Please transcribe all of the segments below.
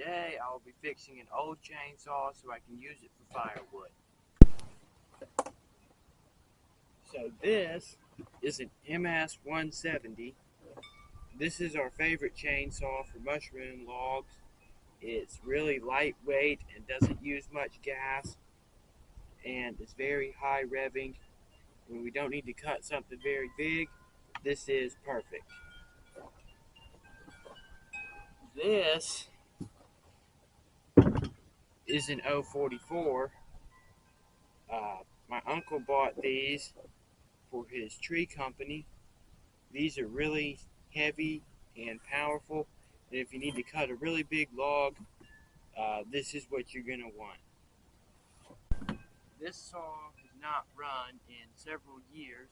Today I will be fixing an old chainsaw so I can use it for firewood. So this is an MS 170. This is our favorite chainsaw for mushroom logs. It's really lightweight and doesn't use much gas, and it's very high revving. When we don't need to cut something very big, this is perfect. This is an 044. My uncle bought these for his tree company. These are really heavy and powerful, and if you need to cut a really big log, this is what you're going to want. This saw has not run in several years.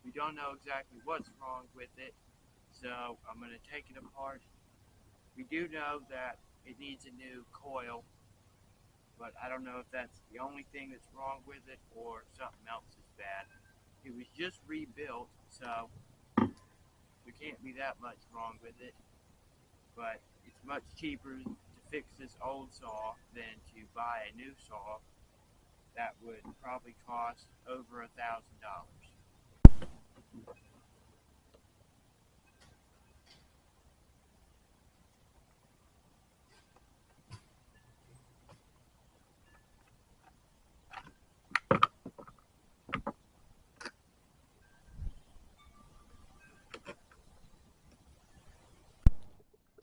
We don't know exactly what's wrong with it, so I'm going to take it apart. We do know that it needs a new coil, but I don't know if that's the only thing that's wrong with it or something else is bad. It was just rebuilt, so there can't be that much wrong with it, but it's much cheaper to fix this old saw than to buy a new saw that would probably cost over $1,000.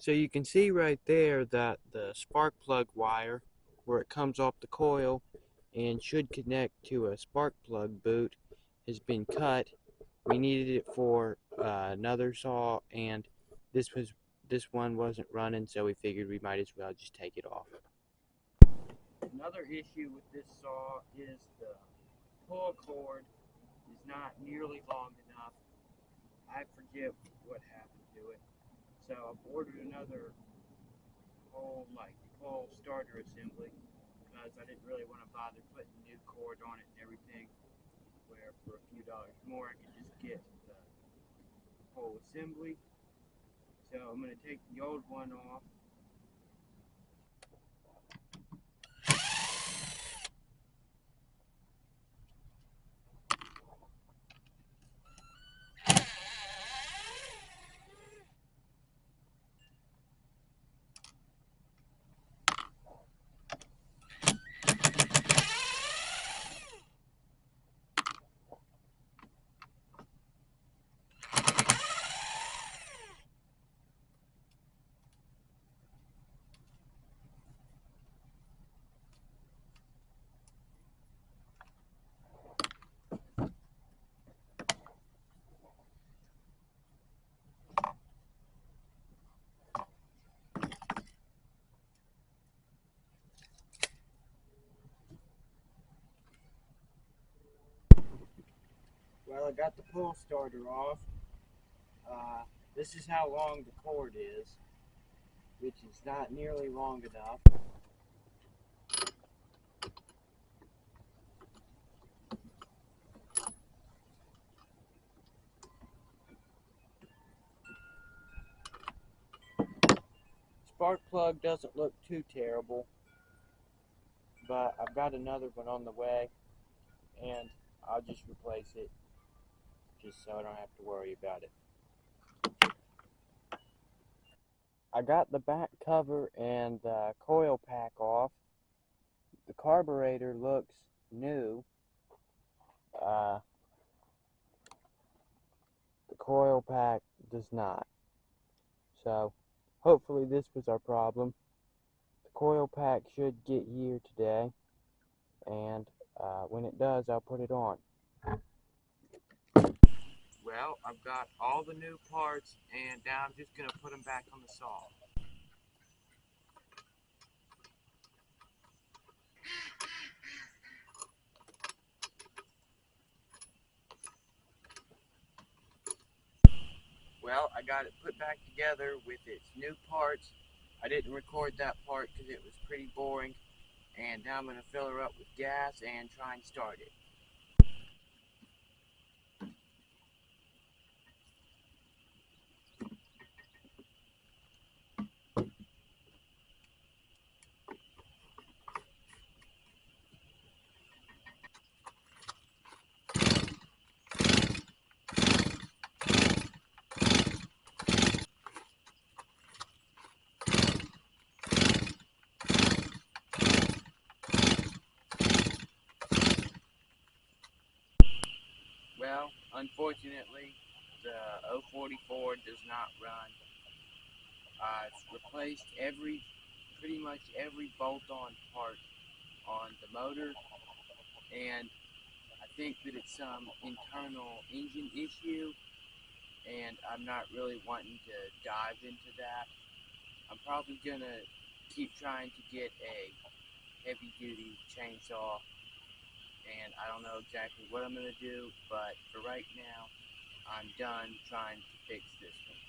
So you can see right there that the spark plug wire where it comes off the coil and should connect to a spark plug boot has been cut. We needed it for another saw, and this one wasn't running, so we figured we might as well just take it off. Another issue with this saw is the pull cord is not nearly long enough. I forget what happened to it, so I've ordered another whole pull starter assembly because I didn't really want to bother putting new cord on it and everything, where for a few dollars more I could just get the whole assembly. So I'm going to take the old one off. Well, I got the pull starter off. This is how long the cord is, which is not nearly long enough. Spark plug doesn't look too terrible, but I've got another one on the way, and I'll just replace it just so I don't have to worry about it. I got the back cover and the coil pack off. The carburetor looks new. The coil pack does not. So hopefully this was our problem. The coil pack should get here today, and when it does, I'll put it on. Well, I've got all the new parts, and now I'm just going to put them back on the saw. Well, I got it put back together with its new parts. I didn't record that part because it was pretty boring, and now I'm going to fill her up with gas and try and start it. Well, unfortunately, the 044 does not run. I've replaced pretty much every bolt-on part on the motor, and I think that it's some internal engine issue, and I'm not really wanting to dive into that. I'm probably gonna keep trying to get a heavy-duty chainsaw, and I don't know exactly what I'm gonna do, but for right now, I'm done trying to fix this one.